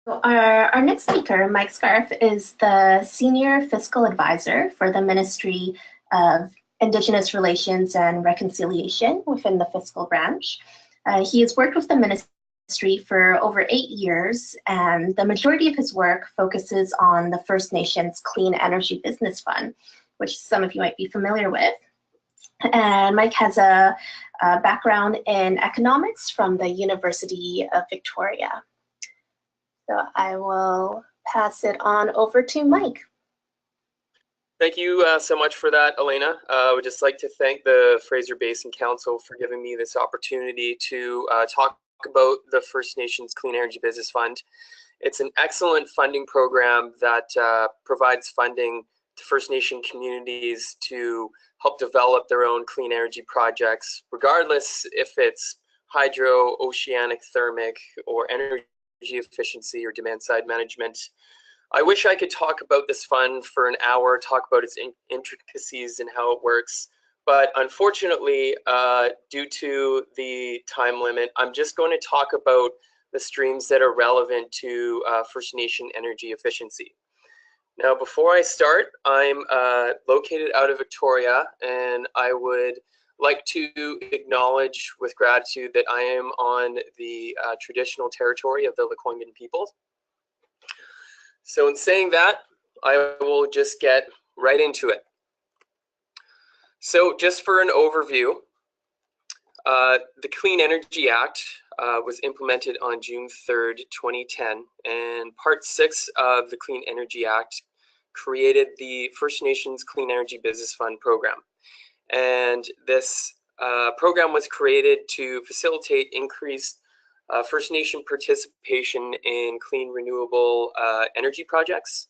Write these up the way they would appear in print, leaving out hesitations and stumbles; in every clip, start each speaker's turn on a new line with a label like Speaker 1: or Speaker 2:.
Speaker 1: Our next speaker, Mike Scarf, is the Senior Fiscal Advisor for the Ministry of Indigenous Relations and Reconciliation within the fiscal branch. He has worked with the ministry for over 8 years, and the majority of his work focuses on the First Nations Clean Energy Business Fund, which some of you might be familiar with. And Mike has a background in economics from the University of Victoria. So I will pass it on over to Mike.
Speaker 2: Thank you so much for that, Elena. I would just like to thank the Fraser Basin Council for giving me this opportunity to talk about the First Nations Clean Energy Business Fund. It's an excellent funding program that provides funding to First Nation communities to help develop their own clean energy projects, regardless if it's hydro, oceanic thermic, or energy efficiency or demand side management. I wish I could talk about this fund for an hour, talk about its intricacies and how it works, but unfortunately, due to the time limit, I'm just going to talk about the streams that are relevant to First Nation energy efficiency. Now, before I start, I'm located out of Victoria, and I would like to acknowledge with gratitude that I am on the traditional territory of the Lekwungen peoples. So in saying that, I will just get right into it. So just for an overview, the Clean Energy Act was implemented on June 3rd, 2010, and Part 6 of the Clean Energy Act created the First Nations Clean Energy Business Fund program. And this program was created to facilitate increased First Nation participation in clean renewable energy projects.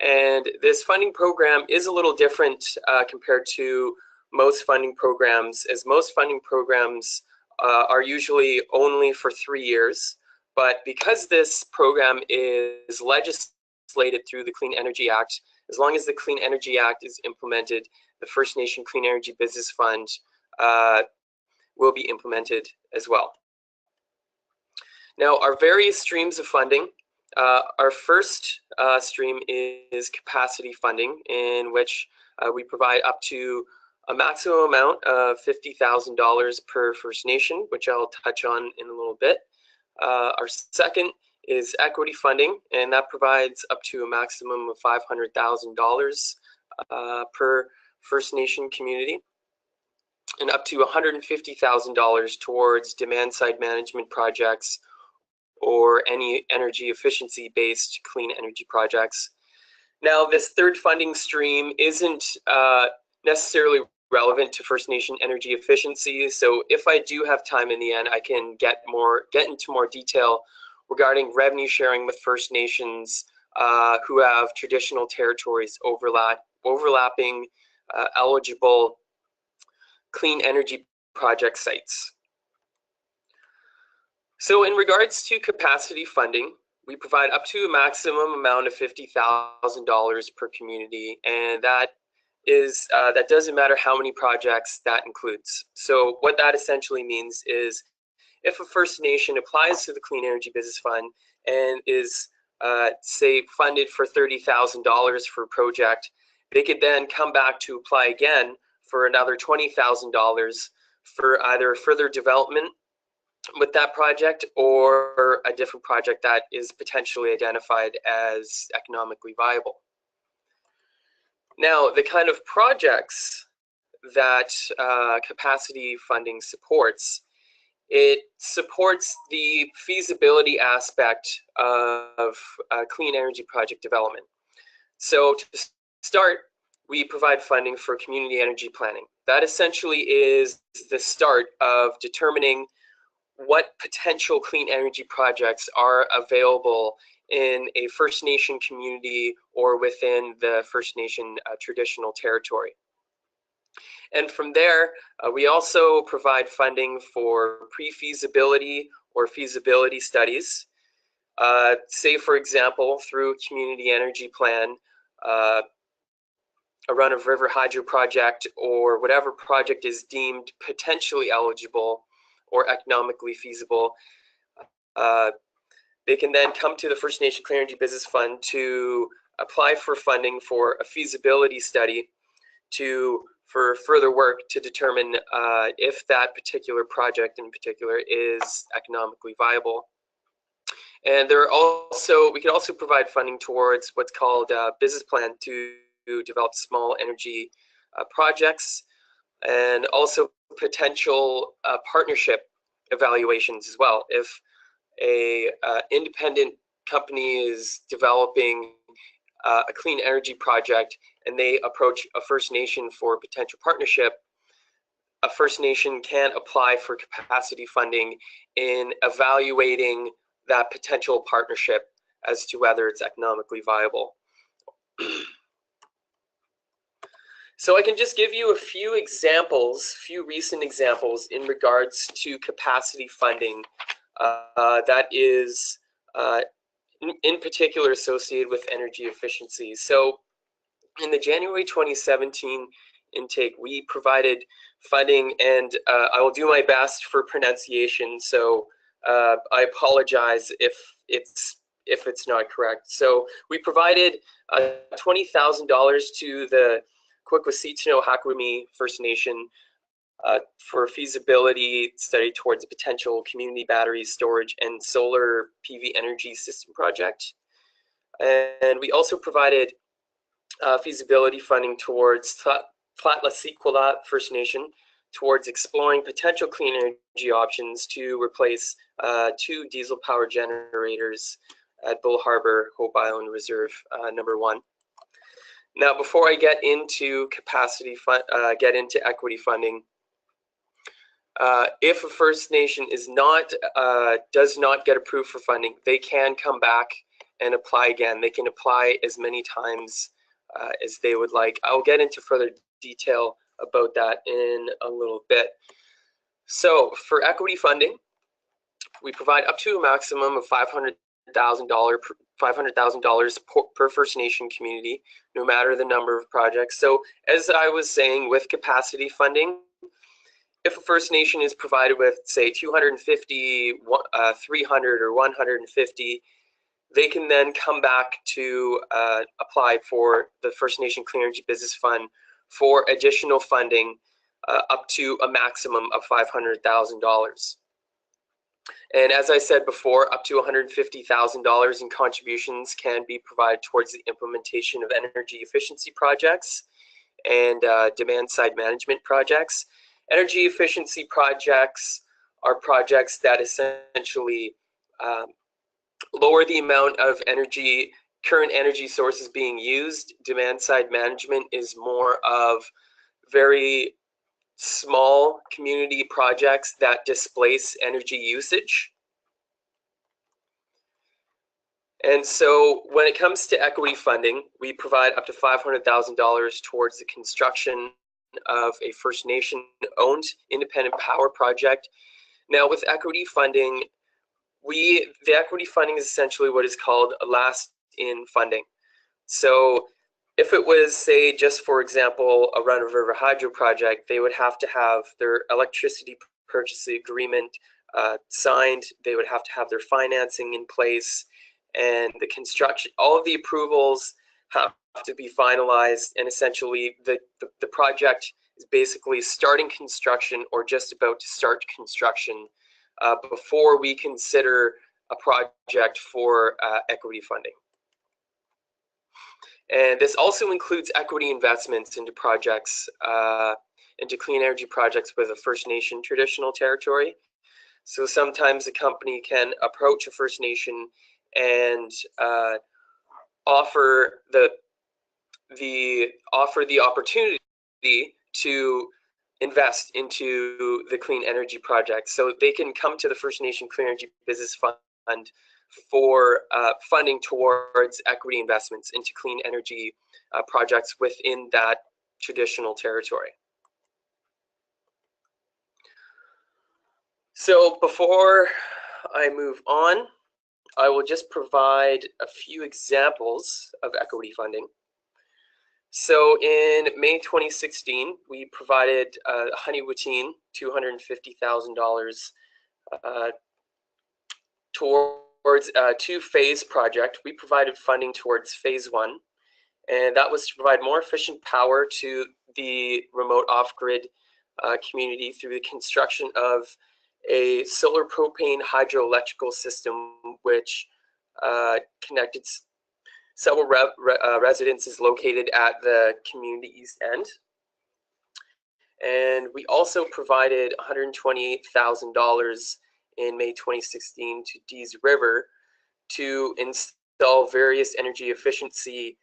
Speaker 2: And this funding program is a little different compared to most funding programs, as most funding programs are usually only for 3 years. But because this program is legislated through the Clean Energy Act, as long as the Clean Energy Act is implemented, the First Nation Clean Energy Business Fund will be implemented as well. Now, our various streams of funding, our first stream is capacity funding, in which we provide up to a maximum amount of $50,000 per First Nation, which I'll touch on in a little bit. Our second is equity funding, and that provides up to a maximum of $500,000 per First Nation community, and up to $150,000 towards demand side management projects or any energy efficiency based clean energy projects. Now, this third funding stream isn't necessarily relevant to First Nation energy efficiency, so if I do have time in the end, I can get into more detail regarding revenue sharing with First Nations who have traditional territories overlapping eligible clean energy project sites. So in regards to capacity funding, we provide up to a maximum amount of $50,000 per community, and that doesn't matter how many projects that includes. So what that essentially means is if a First Nation applies to the Clean Energy Business Fund and is, say, funded for $30,000 for a project, they could then come back to apply again for another $20,000 for either further development with that project or a different project that is potentially identified as economically viable. Now, the kind of projects that capacity funding supports, it supports the feasibility aspect of clean energy project development. So to start, we provide funding for community energy planning. That essentially is the start of determining what potential clean energy projects are available in a First Nation community or within the First Nation traditional territory. And from there, we also provide funding for pre-feasibility or feasibility studies. Say, for example, through a community energy plan, a run-of-river hydro project, or whatever project is deemed potentially eligible or economically feasible. they can then come to the First Nation Clean Energy Business Fund to apply for funding for a feasibility study for further work to determine if that particular project in particular is economically viable. And we can also provide funding towards what's called a business plan to develop small energy projects, and also potential partnership evaluations as well. If a independent company is developing a clean energy project and they approach a First Nation for potential partnership, a First Nation can apply for capacity funding in evaluating that potential partnership as to whether it's economically viable. So I can just give you a few recent examples in regards to capacity funding that is in particular associated with energy efficiency. So in the January 2017 intake, we provided funding, and I will do my best for pronunciation, so I apologize if it's not correct. So we provided $20,000 to the Kwikwisitno-Hakwami First Nation for a feasibility study towards a potential community battery storage and solar PV energy system project. And we also provided feasibility funding towards Tlatlasequala First Nation towards exploring potential clean energy options to replace 2 diesel power generators at Bull Harbor Hope Island Reserve number 1. Now, before I get into equity funding, if a First Nation does not get approved for funding, they can come back and apply again. They can apply as many times as they would like. I'll get into further detail about that in a little bit. So for equity funding, we provide up to a maximum of $500,000 per First Nation community, no matter the number of projects. So as I was saying, with capacity funding, if a First Nation is provided with, say, 250, 300, or 150, they can then come back to apply for the First Nation Clean Energy Business Fund for additional funding up to a maximum of $500,000. And as I said before, up to $150,000 in contributions can be provided towards the implementation of energy efficiency projects and demand-side management projects. Energy efficiency projects are projects that essentially lower the amount of current energy sources being used. Demand-side management is more of very small community projects that displace energy usage. And so when it comes to equity funding, we provide up to $500,000 towards the construction of a First Nation-owned independent power project. Now, with equity funding, the equity funding is essentially what is called a last-in funding. So if it was, say, just for example, a run-of-river hydro project, they would have to have their electricity purchase agreement signed. They would have to have their financing in place, and the construction, all of the approvals have to be finalized, and essentially the project is basically starting construction or just about to start construction before we consider a project for equity funding. And this also includes equity investments into projects, into clean energy projects with a First Nation traditional territory. So sometimes a company can approach a First Nation and offer the opportunity to invest into the clean energy project. So they can come to the First Nation Clean Energy Business Fund for funding towards equity investments into clean energy projects within that traditional territory. So before I move on, I will just provide a few examples of equity funding. So in May 2016, we provided $150,000 towards towards a two-phase project. We provided funding towards phase 1, and that was to provide more efficient power to the remote off-grid community through the construction of a solar propane hydroelectrical system, which connected several residences located at the community east end. And we also provided $128,000 in May 2016 to Dease River to install various energy efficiency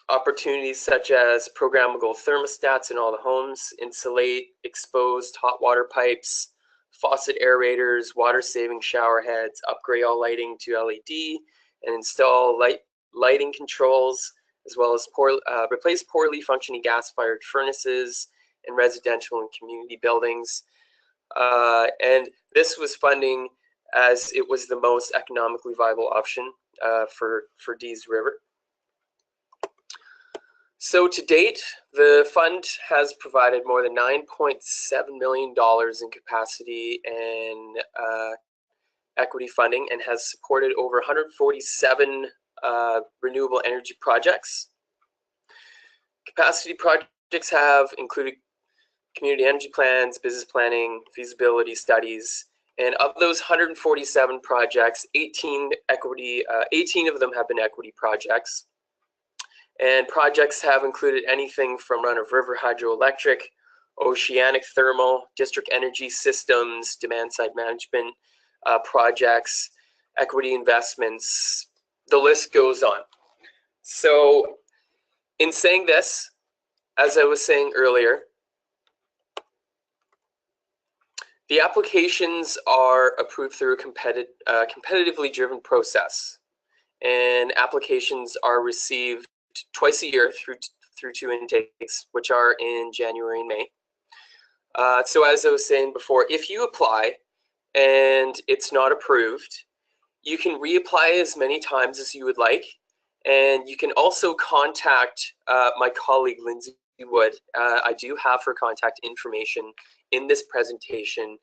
Speaker 2: opportunities such as programmable thermostats in all the homes, insulate exposed hot water pipes, faucet aerators, water-saving shower heads, upgrade all lighting to LED, and install lighting controls, as well as replace poorly functioning gas-fired furnaces in residential and community buildings. And this was funding as it was the most economically viable option for Dease River. So to date, the fund has provided more than $9.7 million in capacity and equity funding, and has supported over 147 renewable energy projects. Capacity projects have included community energy plans, business planning, feasibility studies, and of those 147 projects, 18 of them have been equity projects. And projects have included anything from run-of-river hydroelectric, oceanic thermal, district energy systems, demand-side management projects, equity investments, the list goes on. So in saying this, as I was saying earlier, the applications are approved through a competitively driven process, and applications are received twice a year through 2 intakes, which are in January and May. So as I was saying before, if you apply and it's not approved, you can reapply as many times as you would like, and you can also contact my colleague Lindsay Wood. I do have her contact information in this presentation.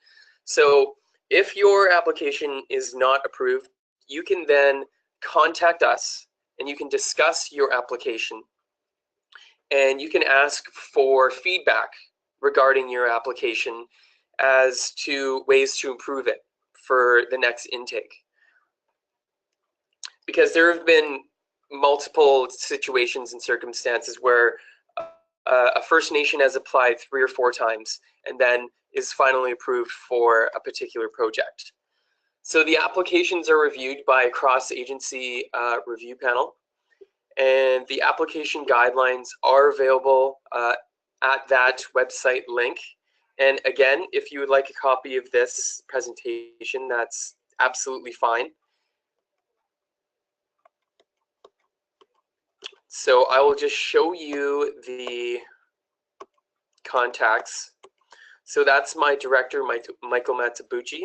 Speaker 2: So if your application is not approved, you can then contact us and you can discuss your application, and you can ask for feedback regarding your application as to ways to improve it for the next intake. Because there have been multiple situations and circumstances where a First Nation has applied 3 or 4 times and then is finally approved for a particular project. So the applications are reviewed by a cross-agency review panel, and the application guidelines are available at that website link. And again, if you would like a copy of this presentation, that's absolutely fine. So I will just show you the contacts. So that's my director, Michael Matsubuchi.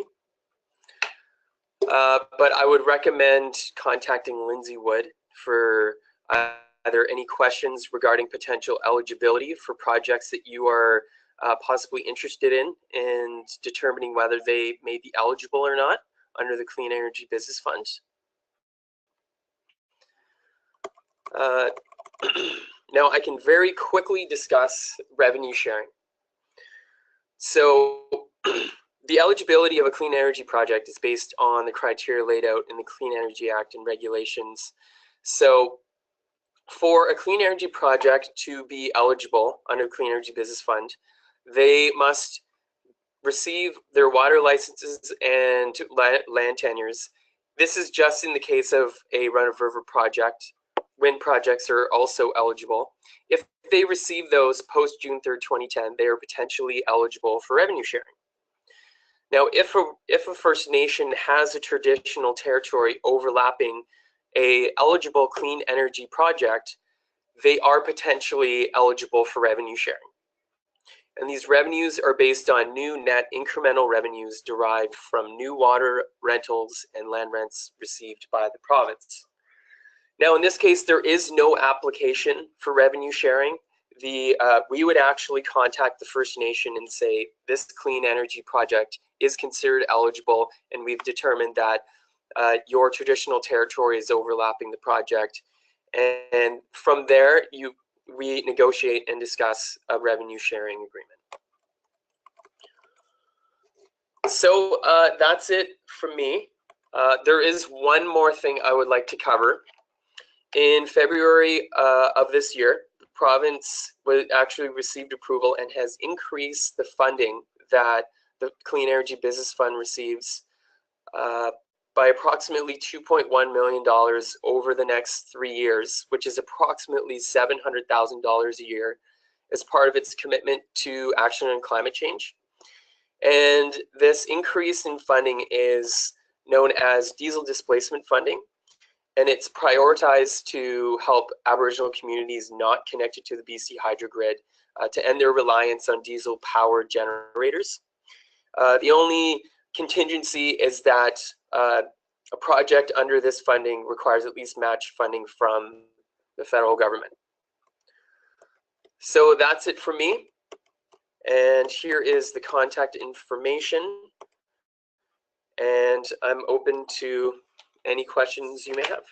Speaker 2: But I would recommend contacting Lindsay Wood for either any questions regarding potential eligibility for projects that you are possibly interested in, and determining whether they may be eligible or not under the Clean Energy Business Fund. Now I can very quickly discuss revenue sharing. So the eligibility of a clean energy project is based on the criteria laid out in the Clean Energy Act and regulations. So for a clean energy project to be eligible under the Clean Energy Business Fund, they must receive their water licenses and land tenures. This is just in the case of a run-of-river project. Wind projects are also eligible. If they receive those post June 3rd, 2010, they are potentially eligible for revenue sharing. Now, if a First Nation has a traditional territory overlapping a eligible clean energy project, they are potentially eligible for revenue sharing. And these revenues are based on new net incremental revenues derived from new water rentals and land rents received by the province. Now, in this case, there is no application for revenue sharing. We would actually contact the First Nation and say, this clean energy project is considered eligible, and we've determined that your traditional territory is overlapping the project. And from there, we negotiate and discuss a revenue sharing agreement. So that's it from me. There is one more thing I would like to cover. In February of this year, the province actually received approval and has increased the funding that the Clean Energy Business Fund receives by approximately $2.1 million over the next 3 years, which is approximately $700,000 a year, as part of its commitment to action on climate change. And this increase in funding is known as diesel displacement funding, and it's prioritized to help Aboriginal communities not connected to the BC hydro grid to end their reliance on diesel-powered generators. The only contingency is that a project under this funding requires at least match funding from the federal government. So that's it for me. And here is the contact information. And I'm open to any questions you may have.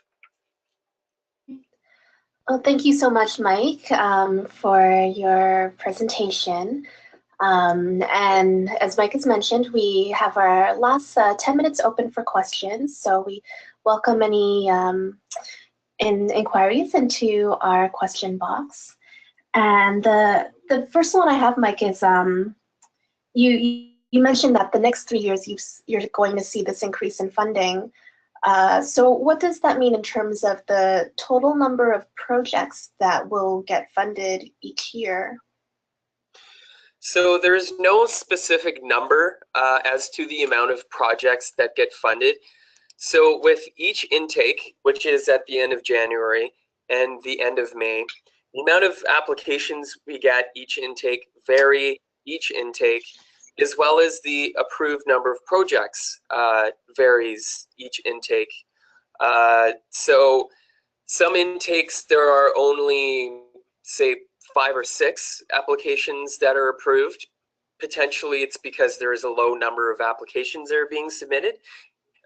Speaker 1: Well, thank you so much, Mike, for your presentation. And as Mike has mentioned, we have our last 10 minutes open for questions. So we welcome any inquiries into our question box. And the first one I have, Mike, is you mentioned that the next 3 years you're going to see this increase in funding. So what does that mean in terms of the total number of projects that will get funded each year?
Speaker 2: So there's no specific number as to the amount of projects that get funded. So with each intake, which is at the end of January and the end of May, the amount of applications we get each intake vary each intake, as well as the approved number of projects varies each intake. So some intakes, there are only, say, 5 or 6 applications that are approved. Potentially it's because there is a low number of applications that are being submitted.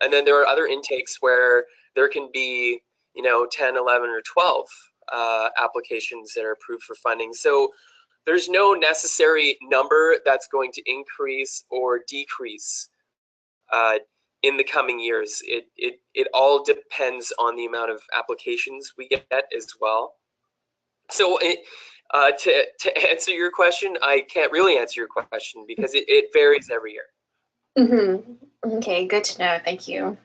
Speaker 2: And then there are other intakes where there can be, 10, 11, or 12 applications that are approved for funding. So there's no necessary number that's going to increase or decrease in the coming years. It all depends on the amount of applications we get as well. So to answer your question, I can't really answer your question because it varies every year.
Speaker 1: Mm-hmm. Okay, good to know. Thank you.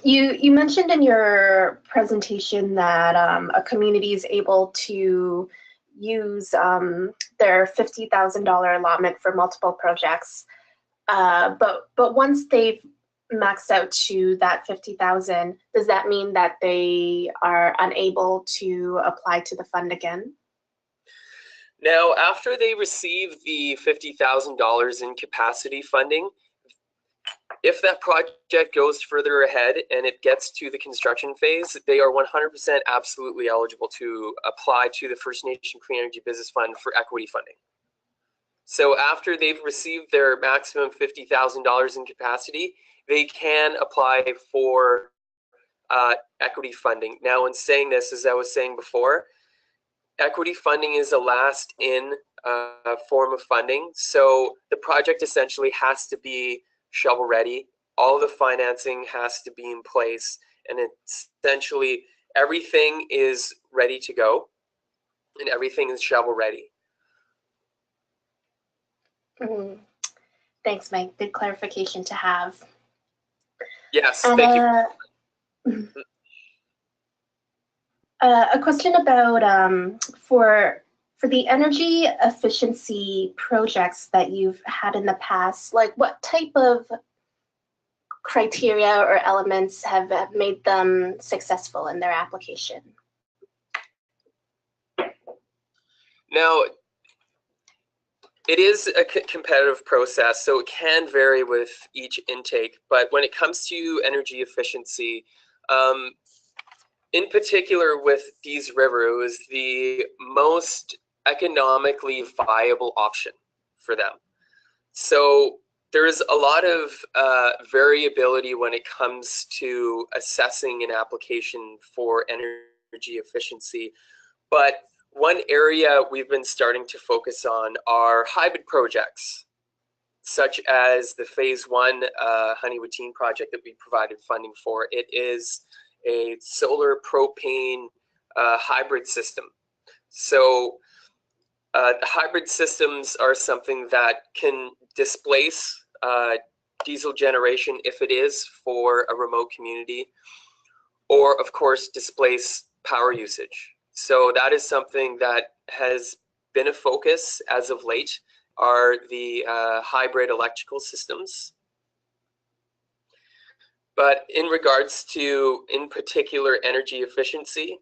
Speaker 1: You mentioned in your presentation that a community is able to use their $50,000 allotment for multiple projects, but once they've maxed out to that 50,000, does that mean that they are unable to apply to the fund again?
Speaker 2: Now, after they receive the $50,000 in capacity funding, if that project goes further ahead and it gets to the construction phase, they are 100% absolutely eligible to apply to the First Nation Clean Energy Business Fund for equity funding. So after they've received their maximum $50,000 in capacity, they can apply for equity funding. Now, in saying this, as I was saying before, equity funding is a last in form of funding. So the project essentially has to be shovel ready. All the financing has to be in place, and essentially everything is ready to go and everything is shovel ready.
Speaker 1: Thanks, Mike. Good clarification to have.
Speaker 2: Yes,
Speaker 1: and,
Speaker 2: thank you.
Speaker 1: A question about for the energy efficiency projects that you've had in the past, like what type of criteria or elements have made them successful in their application?
Speaker 2: Now, it is a competitive process, so it can vary with each intake. But when it comes to energy efficiency, in particular with Dease River, it was the most economically viable option for them. So there's a lot of variability when it comes to assessing an application for energy efficiency. But one area we've been starting to focus on are hybrid projects, such as the phase 1 Honeywood-Teen project that we provided funding for. It is a solar propane hybrid system. So the hybrid systems are something that can displace diesel generation if it is for a remote community, or of course displace power usage. So that is something that has been a focus as of late, are the hybrid electrical systems. But in regards to, in particular, energy efficiency,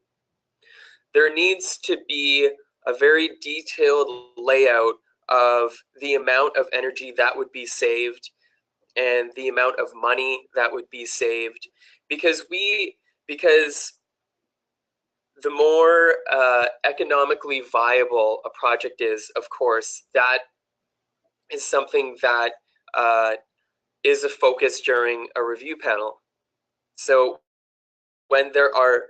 Speaker 2: there needs to be a very detailed layout of the amount of energy that would be saved and the amount of money that would be saved, because the more economically viable a project is, of course, that is something that is a focus during a review panel. So when there are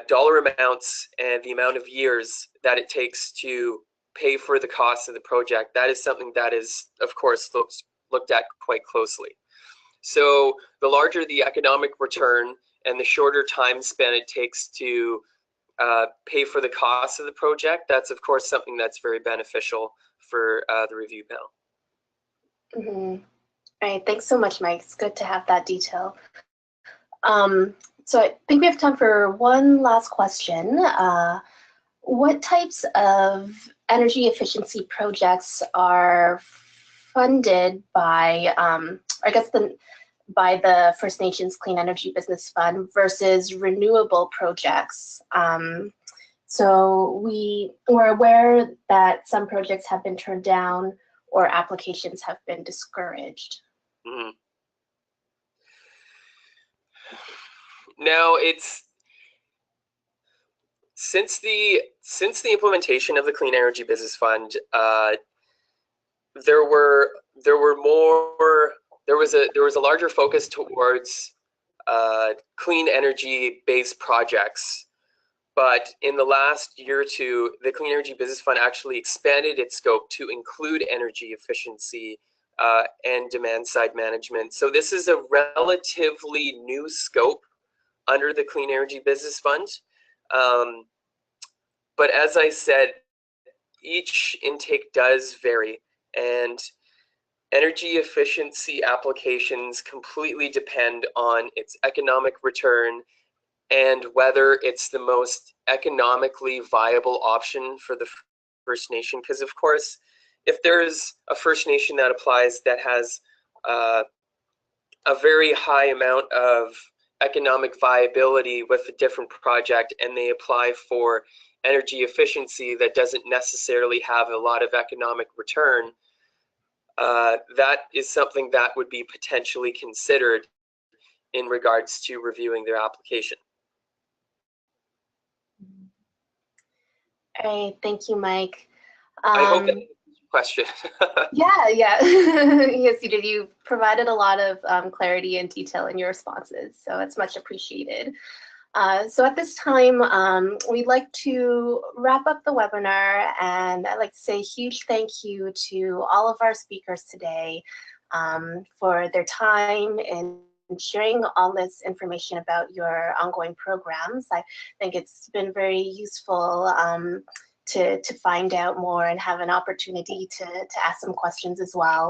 Speaker 2: dollar amounts and the amount of years that it takes to pay for the cost of the project, that is something that is, of course, looked at quite closely. So the larger the economic return and the shorter time span it takes to pay for the cost of the project, that's of course something that's very beneficial for the review panel.
Speaker 1: Mm-hmm. All right, thanks so much, Mike. It's good to have that detail. So I think we have time for one last question. What types of energy efficiency projects are funded by, by the First Nations Clean Energy Business Fund versus renewable projects? So we're aware that some projects have been turned down or applications have been discouraged.
Speaker 2: Mm-hmm. Now, it's since the implementation of the Clean Energy Business Fund, there was a larger focus towards clean energy based projects. But in the last year or two, the Clean Energy Business Fund actually expanded its scope to include energy efficiency and demand side management. So this is a relatively new scope under the Clean Energy Business Fund. But as I said, each intake does vary, and energy efficiency applications completely depend on its economic return and whether it's the most economically viable option for the First Nation. Because of course, if there's a First Nation that applies that has a very high amount of economic viability with a different project, and they apply for energy efficiency that doesn't necessarily have a lot of economic return, that is something that would be potentially considered in regards to reviewing their application.
Speaker 1: All right, thank you, Mike.
Speaker 2: I hope that answers your question.
Speaker 1: Yeah. Yes, you did. You provided a lot of clarity and detail in your responses, so it's much appreciated. So at this time, we'd like to wrap up the webinar, and I'd like to say a huge thank you to all of our speakers today for their time and sharing all this information about your ongoing programs. I think it's been very useful to find out more and have an opportunity to ask some questions as well.